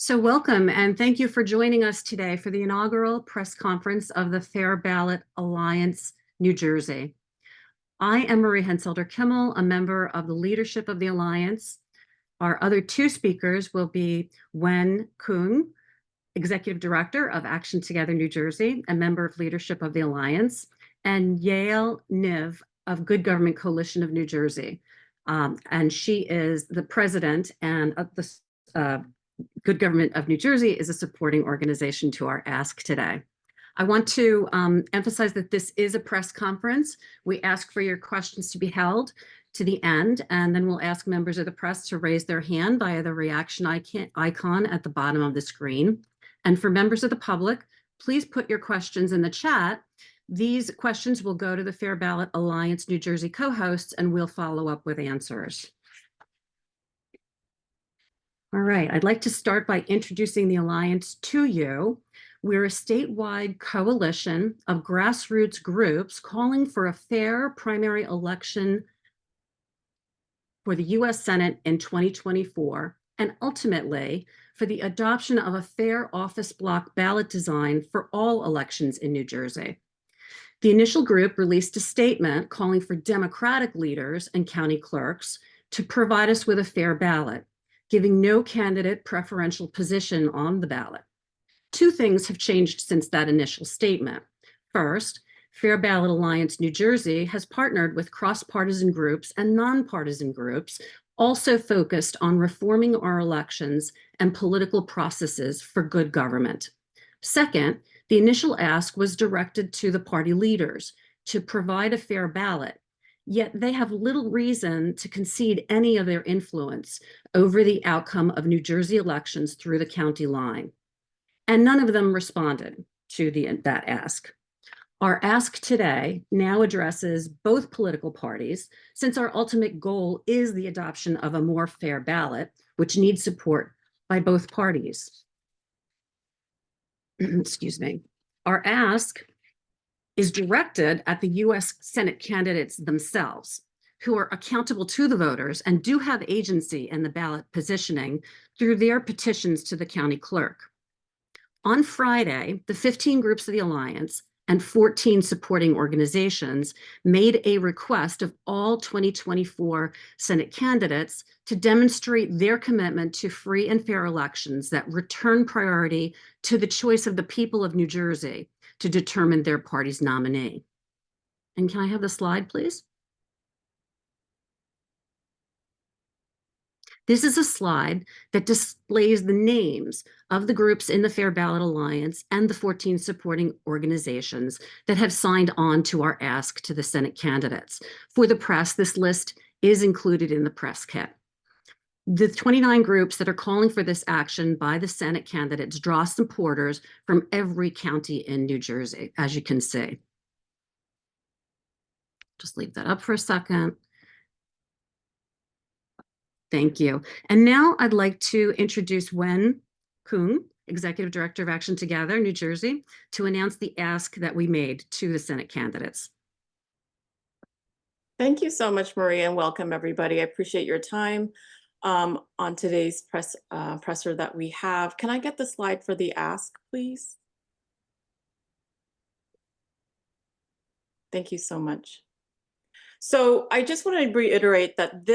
So welcome and thank you for joining us today for the inaugural press conference of the Fair Ballot Alliance, New Jersey. I am Marie Henselder-Kimmel, a member of the leadership of the Alliance. Our other two speakers will be Wen Kung, Executive Director of Action Together New Jersey, a member of leadership of the Alliance, and Yael Niv of Good Government Coalition of New Jersey. And she is the president and of the Good Government of New Jersey is a supporting organization to our ask today. I want to emphasize that this is a press conference. We ask for your questions to be held to the end, and then we'll ask members of the press to raise their hand via the reaction icon at the bottom of the screen. And for members of the public, please put your questions in the chat. These questions will go to the Fair Ballot Alliance New Jersey co-hosts, and we'll follow up with answers. All right, I'd like to start by introducing the Alliance to you. We're a statewide coalition of grassroots groups calling for a fair primary election for the U.S. Senate in 2024, and ultimately for the adoption of a fair office block ballot design for all elections in New Jersey. The initial group released a statement calling for Democratic leaders and county clerks to provide us with a fair ballot, giving no candidate preferential position on the ballot. Two things have changed since that initial statement. First, Fair Ballot Alliance New Jersey has partnered with cross-partisan groups and nonpartisan groups, also focused on reforming our elections and political processes for good government. Second, the initial ask was directed to the party leaders to provide a fair ballot, yet they have little reason to concede any of their influence over the outcome of New Jersey elections through the county line. And none of them responded to that ask. Our ask today now addresses both political parties, since our ultimate goal is the adoption of a more fair ballot, which needs support by both parties. Excuse me. Our ask is directed at the U.S. Senate candidates themselves, who are accountable to the voters and do have agency in the ballot positioning through their petitions to the county clerk. On Friday, the 15 groups of the Alliance and 14 supporting organizations made a request of all 2024 Senate candidates to demonstrate their commitment to free and fair elections that return priority to the choice of the people of New Jersey to determine their party's nominee. And can I have the slide, please? This is a slide that displays the names of the groups in the Fair Ballot Alliance and the 14 supporting organizations that have signed on to our ask to the Senate candidates. For the press, this list is included in the press kit. The 29 groups that are calling for this action by the Senate candidates draw supporters from every county in New Jersey, as you can see. Just leave that up for a second. Thank you. And now I'd like to introduce Wen Kung, Executive Director of Action Together, New Jersey, to announce the ask that we made to the Senate candidates. Thank you so much, Maria, and welcome everybody. I appreciate your time on today's presser that we have. Can I get the slide for the ask, please? Thank you so much. So I just want to reiterate that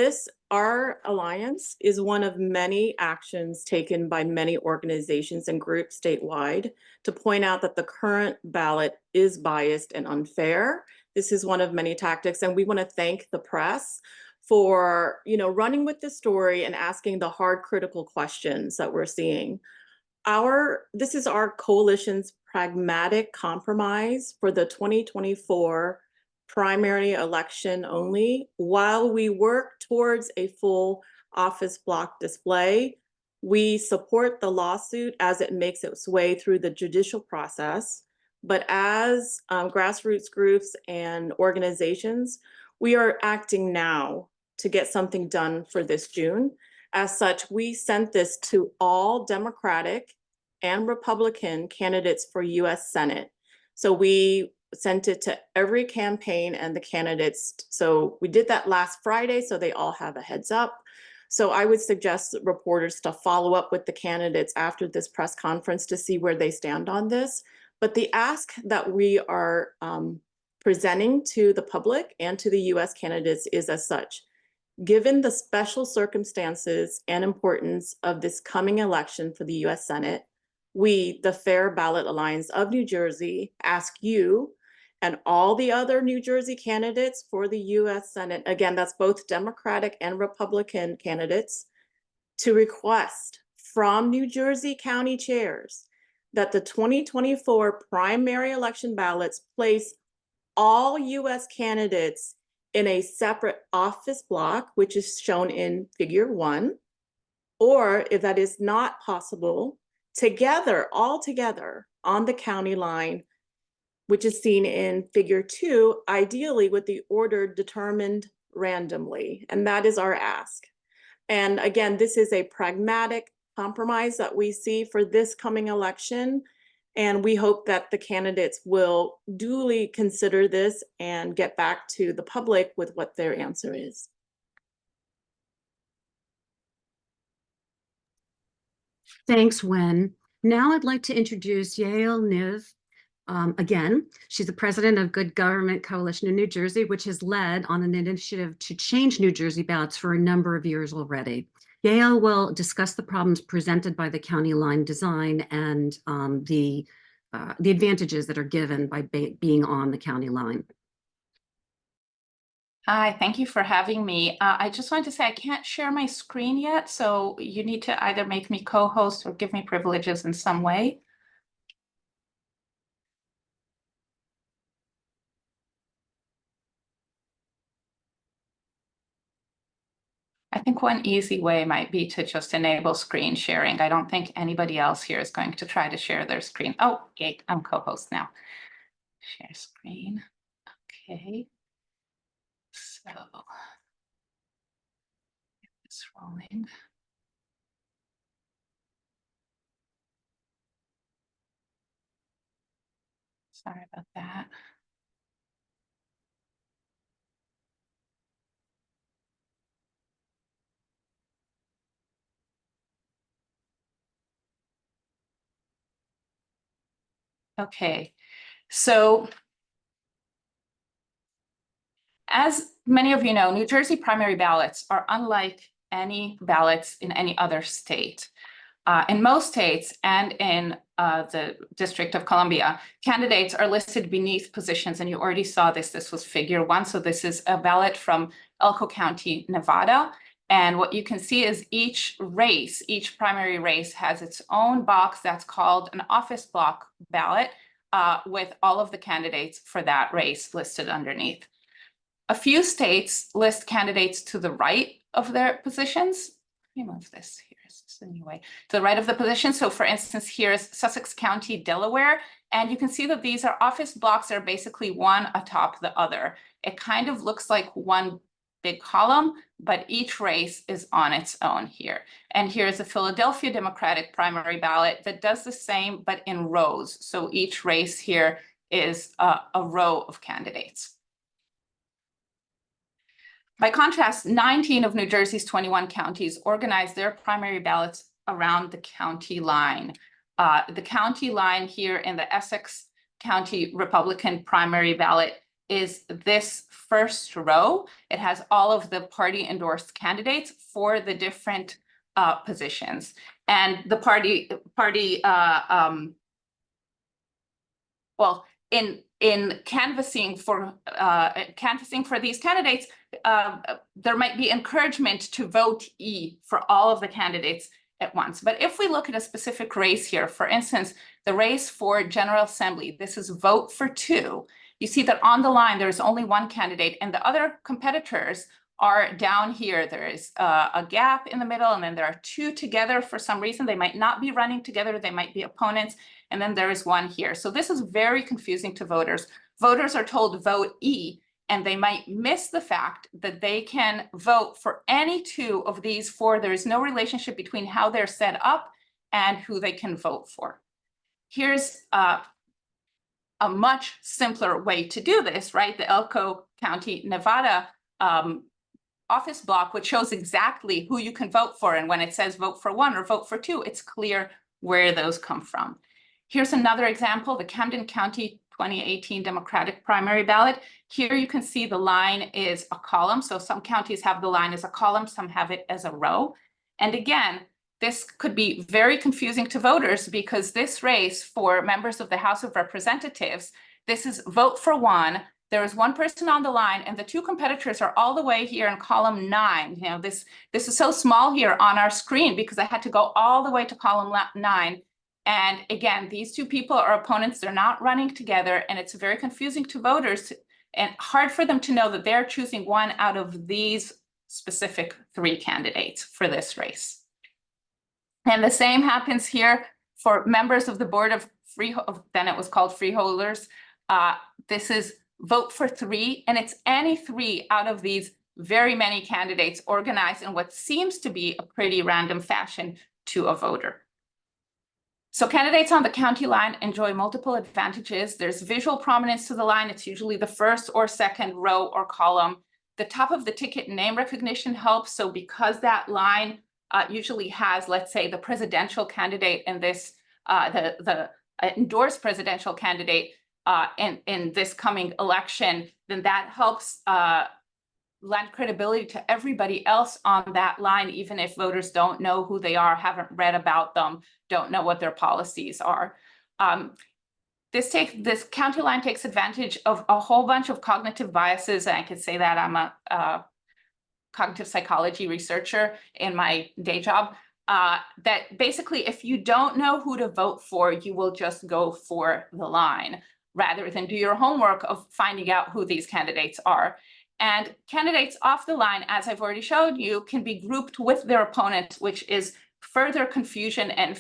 our alliance is one of many actions taken by many organizations and groups statewide to point out that the current ballot is biased and unfair. This is one of many tactics, and we want to thank the press for, running with the story and asking the hard, critical questions that we're seeing. This is our coalition's pragmatic compromise for the 2024 primary election only, while we work towards a full office block display. We support the lawsuit as it makes its way through the judicial process. But as grassroots groups and organizations, we are acting now to get something done for this June. As such, we sent this to all Democratic and Republican candidates for U.S. Senate. So we sent it to every campaign and the candidates. So we did that last Friday, so they all have a heads up. So I would suggest reporters to follow up with the candidates after this press conference to see where they stand on this. But the ask that we are presenting to the public and to the U.S. candidates is as such. Given the special circumstances and importance of this coming election for the U.S. Senate, we, the Fair Ballot Alliance of New Jersey, ask you and all the other New Jersey candidates for the U.S. Senate, again, that's both Democratic and Republican candidates, to request from New Jersey county chairs that the 2024 primary election ballots place all U.S. candidates in a separate office block, which is shown in Figure 1, or if that is not possible, together, all together on the county line, which is seen in Figure 2, ideally with the order determined randomly. And that is our ask. And again, this is a pragmatic compromise that we see for this coming election. And we hope that the candidates will duly consider this and get back to the public with what their answer is. Thanks, Wen. Now I'd like to introduce Yael Niv. Again, she's the president of Good Government Coalition in New Jersey, which has led on an initiative to change New Jersey ballots for a number of years already. Yael will discuss the problems presented by the county line design and the advantages that are given by being on the county line. Hi, thank you for having me. I just wanted to say I can't share my screen yet, so you need to either make me co-host or give me privileges in some way. I think one easy way might be to just enable screen sharing. I don't think anybody else here is going to try to share their screen. Oh, yay, I'm co-host now. Share screen. Okay. So, get this rolling. Sorry about that. Okay, so as many of you know, New Jersey primary ballots are unlike any ballots in any other state. In most states and in the District of Columbia, candidates are listed beneath positions, and you already saw this. This was Figure 1. So this is a ballot from Elko County, Nevada. And what you can see is each race, each primary race has its own box that's called an office block ballot with all of the candidates for that race listed underneath. A few states list candidates to the right of their positions. Let me move this here. Anyway, to the right of the position. So for instance, here's Sussex County, Delaware, and you can see that these are office blocks that are basically one atop the other. It kind of looks like one big column, but each race is on its own here. And here's a Philadelphia Democratic primary ballot that does the same, but in rows. So each race here is a row of candidates. By contrast, 19 of New Jersey's 21 counties organize their primary ballots around the county line. The county line here in the Essex County Republican primary ballot is this first row. It has all of the party endorsed candidates for the different positions. And the in canvassing for these candidates, there might be encouragement to vote E for all of the candidates at once. But if we look at a specific race here, for instance, the race for General Assembly, this is vote for 2. You see that on the line, there's only one candidate, and the other competitors are down here. There is a gap in the middle, and then there are 2 together for some reason. They might not be running together. They might be opponents. And then there is 1 here. So this is very confusing to voters. Voters are told vote E, and they might miss the fact that they can vote for any 2 of these 4. There is no relationship between how they're set up and who they can vote for. Here's a much simpler way to do this, right? The Elko County, Nevada office block, which shows exactly who you can vote for. And when it says vote for one or vote for two, it's clear where those come from. Here's another example, the Camden County 2018 Democratic primary ballot. Here you can see the line is a column. So some counties have the line as a column, some have it as a row. And again, this could be very confusing to voters because this race for members of the House of Representatives, this is vote for one. There is one person on the line and the two competitors are all the way here in column 9. You know, this is so small here on our screen because I had to go all the way to column 9. And again, these two people are opponents. They're not running together, and it's very confusing to voters and hard for them to know that they're choosing one out of these specific 3 candidates for this race. And the same happens here for members of the board of then it was called freeholders. This is vote for 3, and it's any 3 out of these very many candidates organized in what seems to be a pretty random fashion to a voter. So candidates on the county line enjoy multiple advantages. There's visual prominence to the line. It's usually the first or second row or column. The top of the ticket name recognition helps. So because that line usually has, let's say, the presidential candidate in this, the endorsed presidential candidate in this coming election, then that helps lend credibility to everybody else on that line, even if voters don't know who they are, haven't read about them, don't know what their policies are. This county line takes advantage of a whole bunch of cognitive biases. And I could say that I'm a cognitive psychology researcher in my day job. That basically, if you don't know who to vote for, you will just go for the line rather than do your homework of finding out who these candidates are. And candidates off the line, as I've already showed you, can be grouped with their opponent, which is further confusion and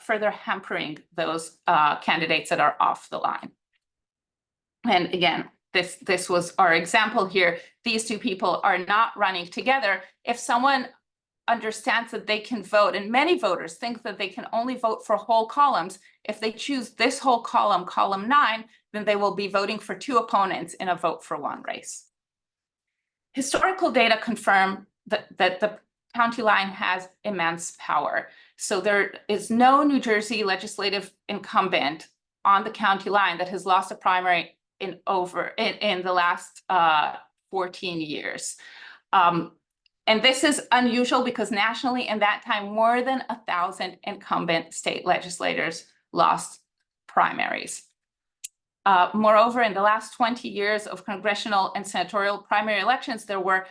further hampering those candidates that are off the line. And again, this was our example here. These two people are not running together. If someone understands that they can vote, and many voters think that they can only vote for whole columns, if they choose this whole column, column 9, then they will be voting for 2 opponents in a vote for 1 race. Historical data confirm that the county line has immense power. So there is no New Jersey legislative incumbent on the county line that has lost a primary in the last 14 years. And this is unusual because nationally in that time, more than 1,000 incumbent state legislators lost primaries. Moreover, in the last 20 years of congressional and senatorial primary elections, there were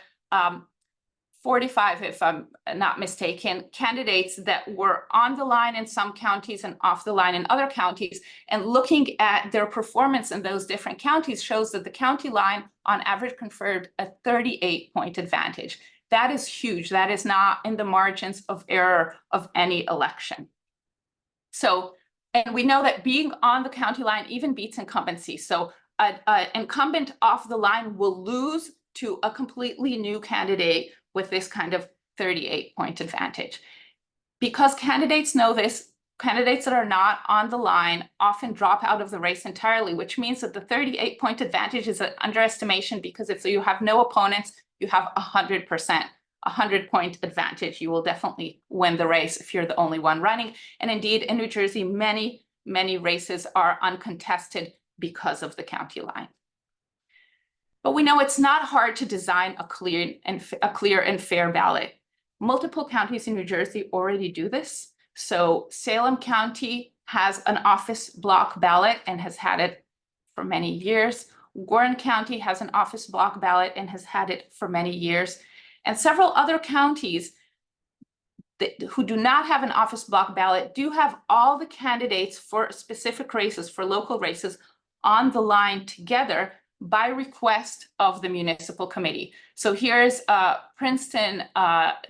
45, if I'm not mistaken, candidates that were on the line in some counties and off the line in other counties. And looking at their performance in those different counties shows that the county line on average conferred a 38-point advantage. That is huge. that is not in the margins of error of any election. So, and we know that being on the county line even beats incumbency. So an incumbent off the line will lose to a completely new candidate with this kind of 38-point advantage. Because candidates know this, candidates that are not on the line often drop out of the race entirely, which means that the 38-point advantage is an underestimation, because if you have no opponents, you have 100%, 100-point advantage. You will definitely win the race if you're the only one running. And indeed, in New Jersey, many races are uncontested because of the county line. But we know it's not hard to design a clear and fair ballot. Multiple counties in New Jersey already do this. So Salem County has an office block ballot and has had it for many years. Warren County has an office block ballot and has had it for many years. And several other counties who do not have an office block ballot do have all the candidates for specific races, for local races, on the line together by request of the municipal committee. So here's Princeton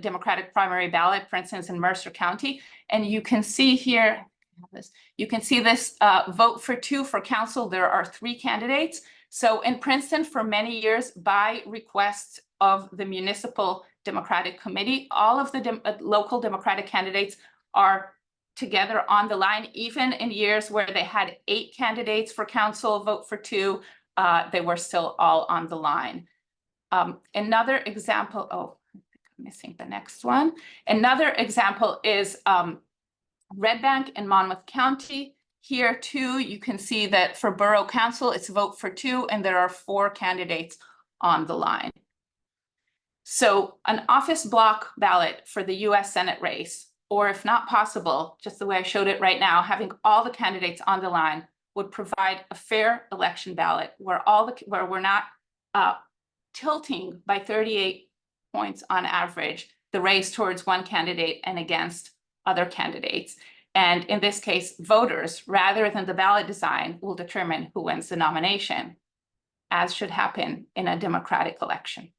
Democratic primary ballot. Princeton's in Mercer County. And you can see here, you can see this vote for 2 for council. There are 3 candidates. So in Princeton, for many years, by request of the municipal Democratic committee, all of the local Democratic candidates are together on the line. Even in years where they had 8 candidates for council, vote for 2, they were still all on the line. Another example, oh, I think I'm missing the next one. Another example is Red Bank and Monmouth County. Here too, you can see that for Borough Council, it's vote for 2, and there are 4 candidates on the line. So an office block ballot for the U.S. Senate race, or if not possible, just the way I showed it right now, having all the candidates on the line would provide a fair election ballot where we're not tilting by 38 points on average the race towards one candidate and against other candidates. And in this case, voters, rather than the ballot design, will determine who wins the nomination, as should happen in a democratic election.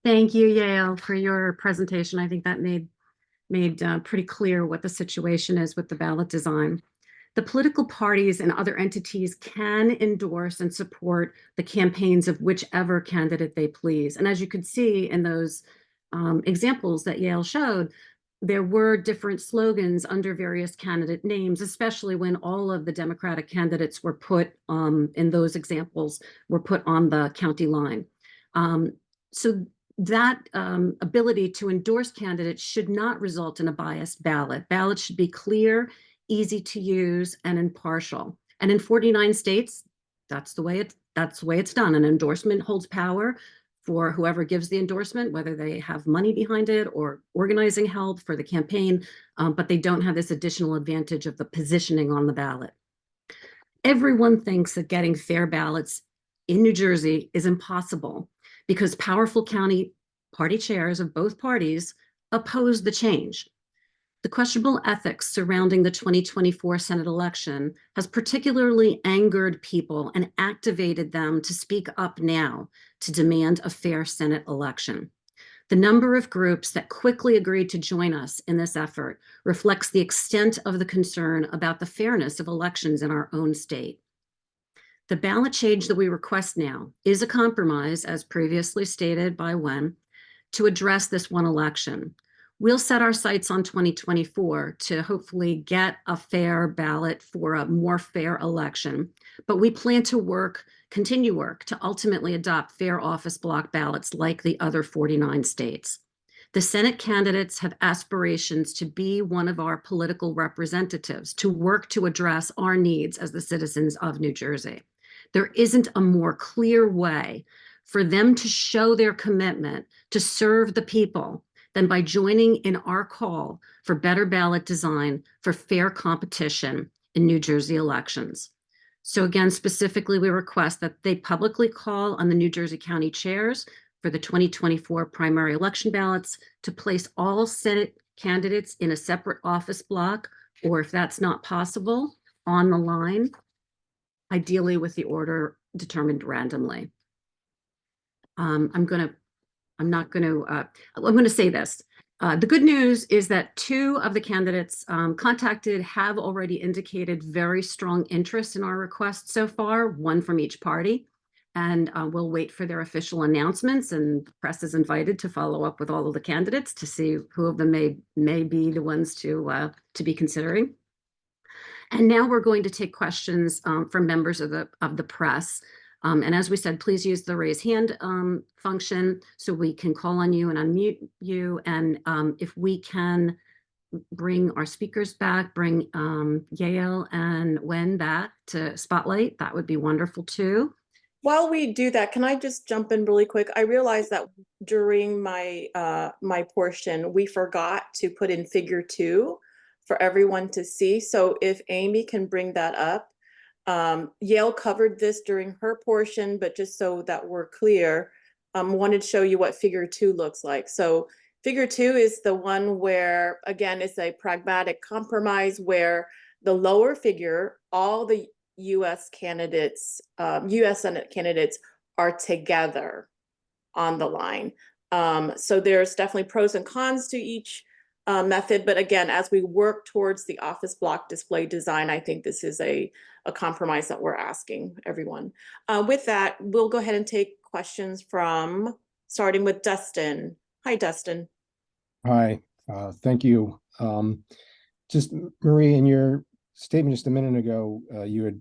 Thank you, Yael, for your presentation. I think that made pretty clear what the situation is with the ballot design. The political parties and other entities can endorse and support the campaigns of whichever candidate they please. And as you could see in those examples that Yael showed, there were different slogans under various candidate names, especially when all of the Democratic candidates were put in those examples were put on the county line. So that ability to endorse candidates should not result in a biased ballot. Ballots should be clear, easy to use, and impartial. And in 49 states, that's the way it's done. An endorsement holds power for whoever gives the endorsement, whether they have money behind it or organizing help for the campaign, but they don't have this additional advantage of the positioning on the ballot. Everyone thinks that getting fair ballots in New Jersey is impossible because powerful county party chairs of both parties oppose the change. The questionable ethics surrounding the 2024 Senate election has particularly angered people and activated them to speak up now to demand a fair Senate election. The number of groups that quickly agreed to join us in this effort reflects the extent of the concern about the fairness of elections in our own state. The ballot change that we request now is a compromise, as previously stated by Wen, to address this one election. We'll set our sights on 2024 to hopefully get a fair ballot for a more fair election, but we plan to continue work to ultimately adopt fair office block ballots like the other 49 states. The Senate candidates have aspirations to be one of our political representatives, to work to address our needs as the citizens of New Jersey. There isn't a more clear way for them to show their commitment to serve the people than by joining in our call for better ballot design for fair competition in New Jersey elections. So again, specifically, we request that they publicly call on the New Jersey County chairs for the 2024 primary election ballots to place all Senate candidates in a separate office block, or if that's not possible, on the line, ideally with the order determined randomly. I'm going to say this. The good news is that 2 of the candidates contacted have already indicated very strong interest in our request so far, 1 from each party. And we'll wait for their official announcements, and the press is invited to follow up with all of the candidates to see who of them may be the ones to be considering. And now we're going to take questions from members of the press. And as we said, please use the raise hand function so we can call on you and unmute you. And if we can bring our speakers back, bring Yael and Wen back to spotlight, that would be wonderful too. While we do that, can I just jump in really quick? I realized that during my my portion, we forgot to put in figure 2 for everyone to see. So if Amy can bring that up. Yael covered this during her portion, but just so that we're clear, wanted to show you what figure 2 looks like. So figure 2 is the one where, again, it's a pragmatic compromise where the lower figure, all the U.S. candidates, U.S. Senate candidates are together on the line. So there's definitely pros and cons to each method. But again, as we work towards the office block display design, I think this is a compromise that we're asking everyone. With that, we'll go ahead and take questions from, starting with Dustin. Hi, Dustin. Hi, thank you. Just Marie, in your statement just a minute ago, you had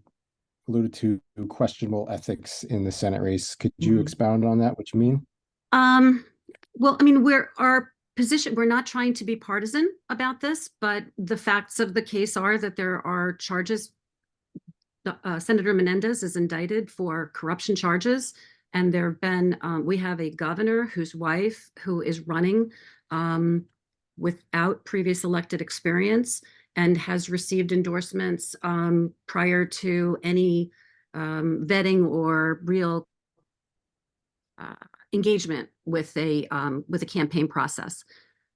alluded to questionable ethics in the Senate race. Could you Mhm. expound on that? What you mean? Well, I mean, our position, we're not trying to be partisan about this, but the facts of the case are that there are charges. Senator Menendez is indicted for corruption charges, and there have been, we have a governor whose wife who is running without previous elected experience and has received endorsements prior to any vetting or real engagement with a campaign process.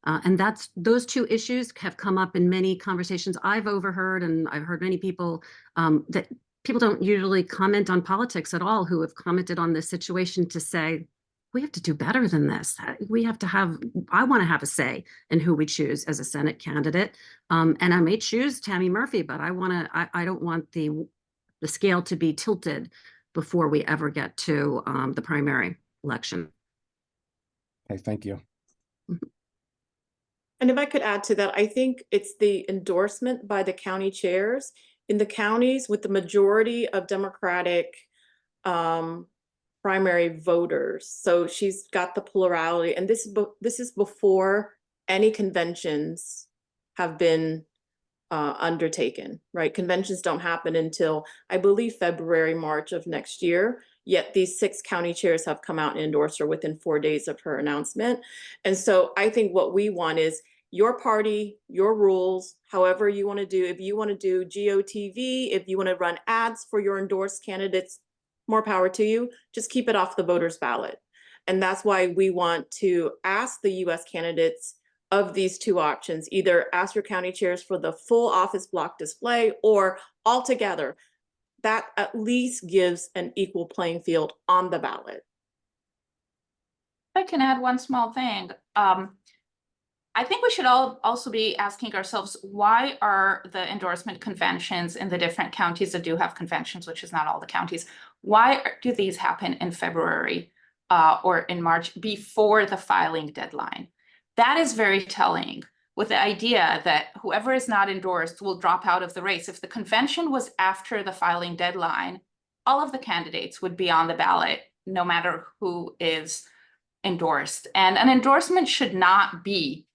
And those two issues have come up in many conversations I've overheard, and I've heard many people that people don't usually comment on politics at all who have commented on this situation to say, we have to do better than this. We have to have, I want to have a say in who we choose as a Senate candidate. And I may choose Tammy Murphy, but I don't want the scale to be tilted before we ever get to the primary election. Okay, thank you. And if I could add to that, I think it's the endorsement by the county chairs in the counties with the majority of Democratic primary voters. So she's got the plurality, and this is before any conventions have been undertaken, right? Conventions don't happen until, I believe, February, March of next year. Yet these 6 county chairs have come out and endorsed her within 4 days of her announcement. And so I think what we want is your party, your rules, however you want to do. If you want to do GOTV, if you want to run ads for your endorsed candidates, more power to you. Just keep it off the voters' ballot. And that's why we want to ask the U.S. candidates of these 2 options, either ask your county chairs for the full office block display or altogether. That at least gives an equal playing field on the ballot. I can add one small thing. I think we should also be asking ourselves, why are the endorsement conventions in the different counties that do have conventions, which is not all the counties, why do these happen in February or in March before the filing deadline? That is very telling, with the idea that whoever is not endorsed will drop out of the race. If the convention was after the filing deadline, all of the candidates would be on the ballot, no matter who is endorsed. And an endorsement should not be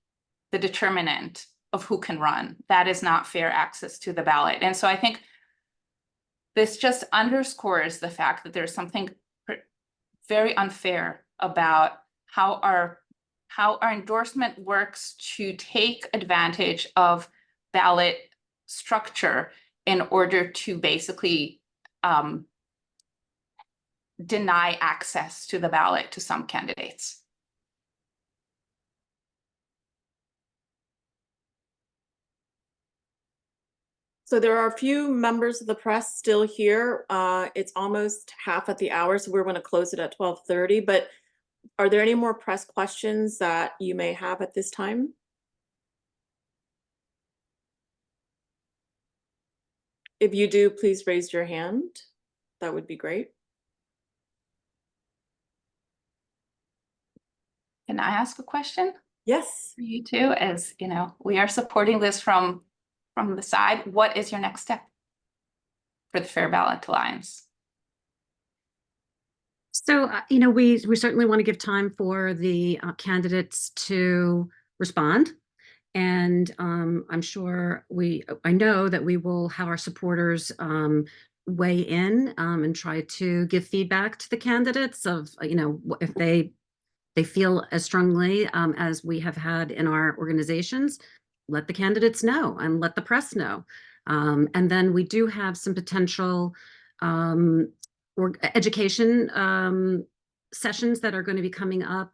the determinant of who can run. That is not fair access to the ballot. And so I think this just underscores the fact that there's something very unfair about how our endorsement works to take advantage of ballot structure in order to basically deny access to the ballot to some candidates. So there are a few members of the press still here. It's almost half at the hour, so we're going to close it at 12:30. But are there any more press questions that you may have at this time? If you do, please raise your hand. That would be great. Can I ask a question Yes. for you too? As you know, we are supporting this from the side. What is your next step for the Fair Ballot Alliance? So, we certainly want to give time for the candidates to respond. And I'm sure I know that we will have our supporters weigh in and try to give feedback to the candidates of, if they feel as strongly as we have had in our organizations, let the candidates know and let the press know. And then we do have some potential or education sessions that are going to be coming up.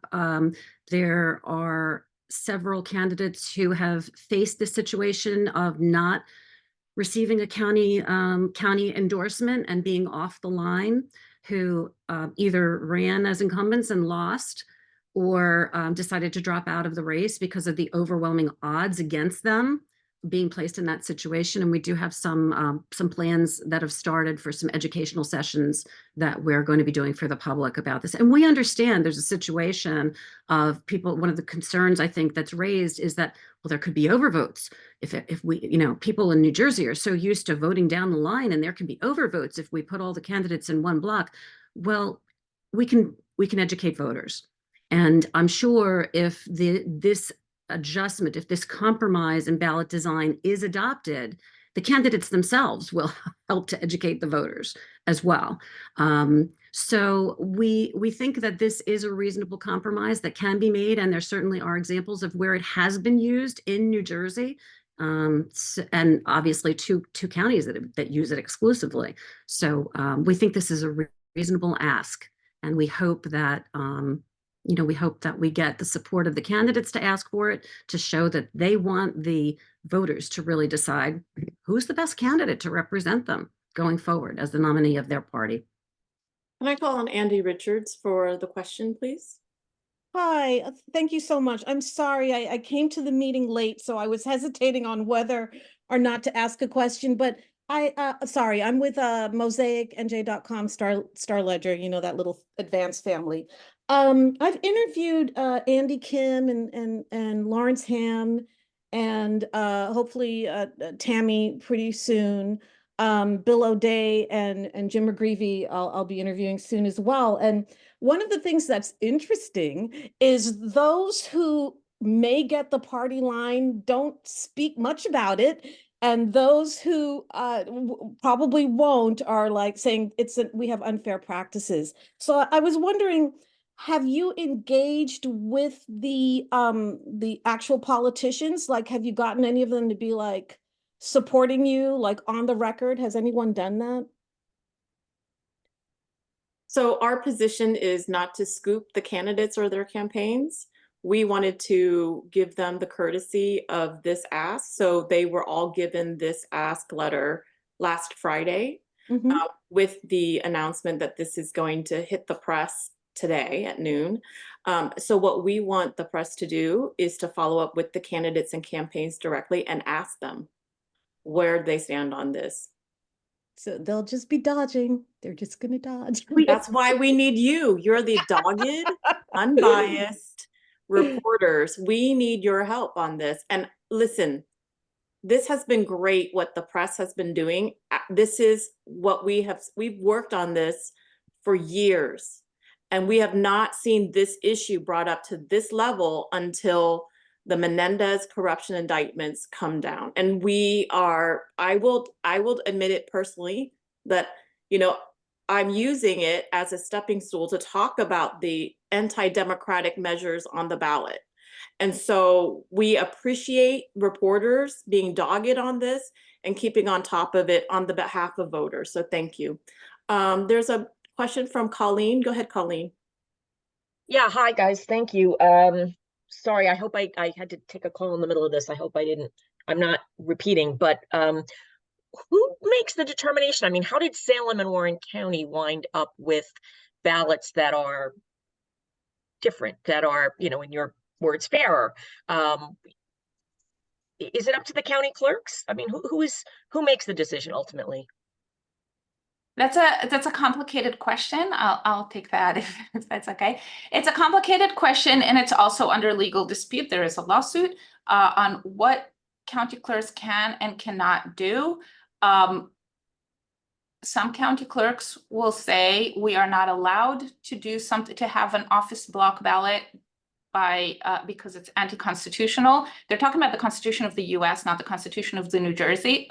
There are several candidates who have faced the situation of not receiving a county endorsement and being off the line, who either ran as incumbents and lost, or decided to drop out of the race because of the overwhelming odds against them being placed in that situation, and we do have some plans that have started for some educational sessions that we're going to be doing for the public about this. And we understand there's a situation of people. One of the concerns I think that's raised is that, well, there could be overvotes if we, people in New Jersey are so used to voting down the line, and there can be overvotes if we put all the candidates in one block. Well, we can educate voters, and I'm sure if this adjustment, if this compromise in ballot design is adopted, the candidates themselves will help to educate the voters as well. So we think that this is a reasonable compromise that can be made, and there certainly are examples of where it has been used in New Jersey, and obviously two counties that use it exclusively. So we think this is a reasonable ask, and we hope that we get the support of the candidates to ask for it, to show that they want the voters to really decide who's the best candidate to represent them going forward as the nominee of their party. Can I call on Andy Richards for the question, please? Hi, thank you so much. I'm sorry, I came to the meeting late, so I was hesitating on whether or not to ask a question, but sorry, I'm with Mosaic, NJ.com, Star Ledger, that little advanced family. I've interviewed Andy Kim and Lawrence Ham and hopefully Tammy pretty soon. Bill O'Day and Jim McGreevy, I'll be interviewing soon as well. And one of the things that's interesting is those who may get the party line don't speak much about it. And those who probably won't are like saying we have unfair practices. So I was wondering, have you engaged with the actual politicians? Like, have you gotten any of them to be like supporting you, like on the record? Has anyone done that? So our position is not to scoop the candidates or their campaigns. We wanted to give them the courtesy of this ask. So they were all given this ask letter last Friday, with the announcement that this is going to hit the press today at noon. So what we want the press to do is to follow up with the candidates and campaigns directly and ask them where they stand on this. So they'll just be dodging. They're just going to dodge. That's why we need you. You're the dogged, unbiased reporters. We need your help on this. And listen, this has been great what the press has been doing. This is what we've worked on this for years, and we have not seen this issue brought up to this level until the Menendez corruption indictments come down. And I will admit it personally that, I'm using it as a stepping stool to talk about the anti-democratic measures on the ballot. And so we appreciate reporters being dogged on this and keeping on top of it on the behalf of voters. So thank you. There's a question from Colleen. Go ahead, Colleen. Yeah, hi guys, thank you. Sorry, I hope I had to take a call in the middle of this. I hope I'm not repeating, but who makes the determination? I mean, how did Salem and Warren County wind up with ballots that are different, that are, in your words, fairer? Is it up to the county clerks? I mean, who makes the decision ultimately? That's a complicated question. I'll take that if that's okay. It's a complicated question, and it's also under legal dispute. There is a lawsuit on what county clerks can and cannot do. Some county clerks will say we are not allowed to do something, to have an office block ballot because it's anti-constitutional. They're talking about the Constitution of the U.S., not the Constitution of New Jersey.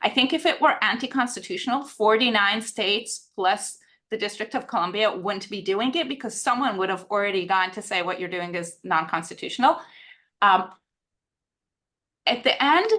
I think if it were anti-constitutional, 49 states plus the District of Columbia wouldn't be doing it, because someone would have already gone to say what you're doing is non-constitutional. At the end,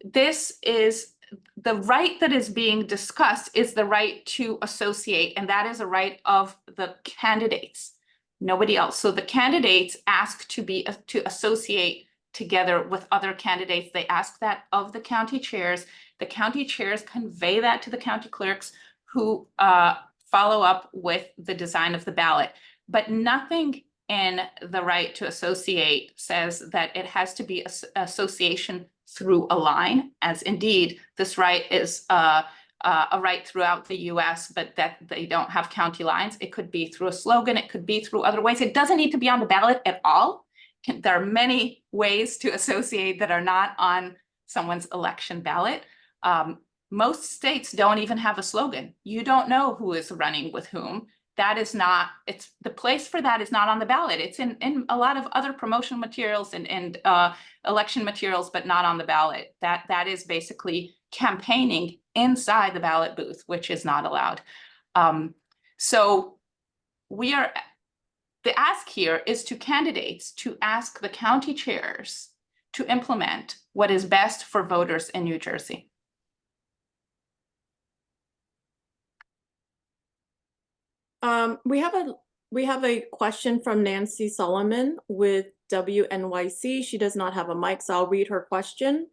this is the right that is being discussed is the right to associate, and that is a right of the candidates. Nobody else. So the candidates ask to associate together with other candidates. They ask that of the county chairs. The county chairs convey that to the county clerks, who follow up with the design of the ballot. But nothing in the right to associate says that it has to be association through a line, as indeed this right is a right throughout the U.S., but that they don't have county lines. It could be through a slogan. It could be through other ways. It doesn't need to be on the ballot at all. There are many ways to associate that are not on someone's election ballot. Most states don't even have a slogan. You don't know who is running with whom. That is not, it's the place for that is not on the ballot. It's in a lot of other promotional materials and election materials, but not on the ballot. That is basically campaigning inside the ballot booth, which is not allowed. So the ask here is to candidates to ask the county chairs to implement what is best for voters in New Jersey. We have a question from Nancy Solomon with WNYC. She does not have a mic, so I'll read her question.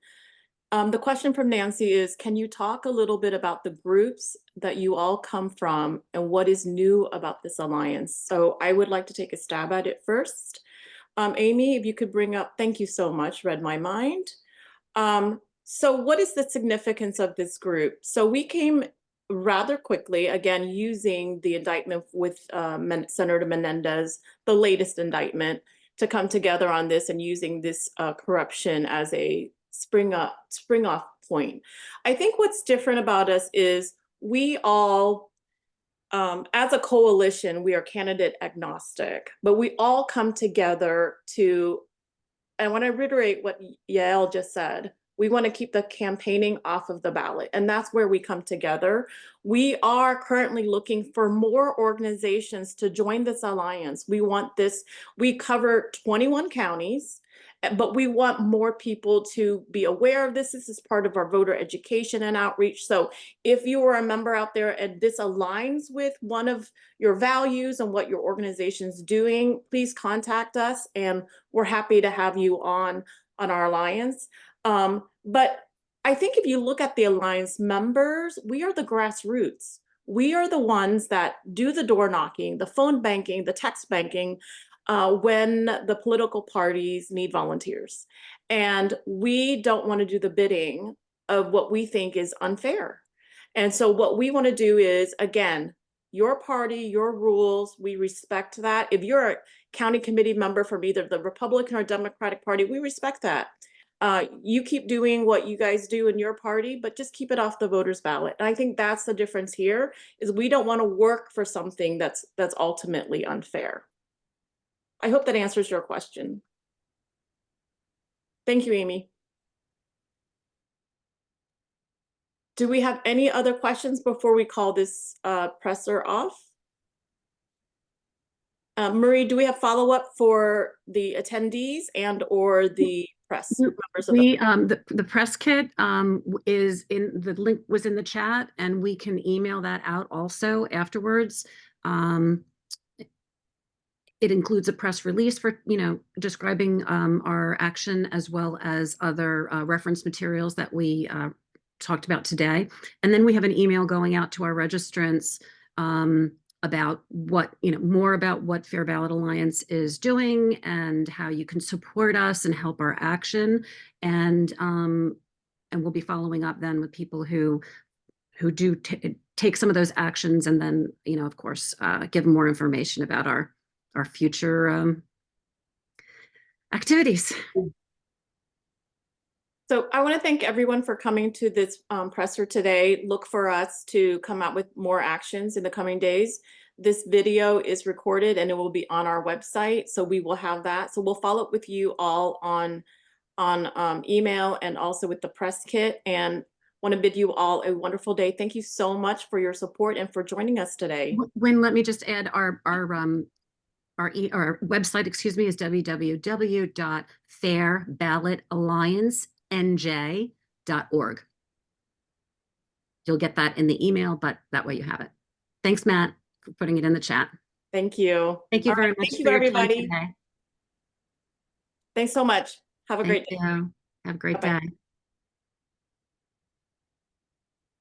The question from Nancy is, can you talk a little bit about the groups that you all come from and what is new about this alliance? So I would like to take a stab at it first. Amy, if you could bring up, thank you so much, read my mind. So what is the significance of this group? So we came rather quickly, again, using the indictment with Senator Menendez, the latest indictment, to come together on this and using this corruption as a spring off point. I think what's different about us is we all, as a coalition, we are candidate agnostic, but we all come together to, I want to reiterate what Yael just said. We want to keep the campaigning off of the ballot, and that's where we come together. We are currently looking for more organizations to join this alliance. We want this, we cover 21 counties, but we want more people to be aware of this. This is part of our voter education and outreach. So if you are a member out there and this aligns with one of your values and what your organization's doing, please contact us, and we're happy to have you on our alliance. But I think if you look at the alliance members, we are the grassroots. We are the ones that do the door knocking, the phone banking, the text banking, when the political parties need volunteers. And we don't want to do the bidding of what we think is unfair. And so what we want to do is, again, your party, your rules, we respect that. If you're a county committee member from either the Republican or Democratic Party, we respect that. You keep doing what you guys do in your party, but just keep it off the voters' ballot. And I think that's the difference here, is we don't want to work for something that's ultimately unfair. I hope that answers your question. Thank you, Amy. Do we have any other questions before we call this presser off? Marie, do we have follow-up for the attendees and or the press members of the press kit is in the link was in the chat, and we can email that out also afterwards. It includes a press release for, describing our action, as well as other reference materials that we talked about today. And then we have an email going out to our registrants about what, more about what Fair Ballot Alliance is doing and how you can support us and help our action. And we'll be following up then with people who do take some of those actions, and then, of course, give more information about our future activities. So I want to thank everyone for coming to this presser today. Look for us to come out with more actions in the coming days. This video is recorded and it will be on our website, so we will have that. So we'll follow up with you all on email and also with the press kit, and want to bid you all a wonderful day. Thank you so much for your support and for joining us today. When, let me just add, our website, is www.fairballotAllianceNJ.org. You'll get that in the email, but that way you have it. Thanks, Matt, for putting it in the chat. Thank you. Thank you very much. Thank you, everybody. Thanks so much. Have a great day. Have a great day.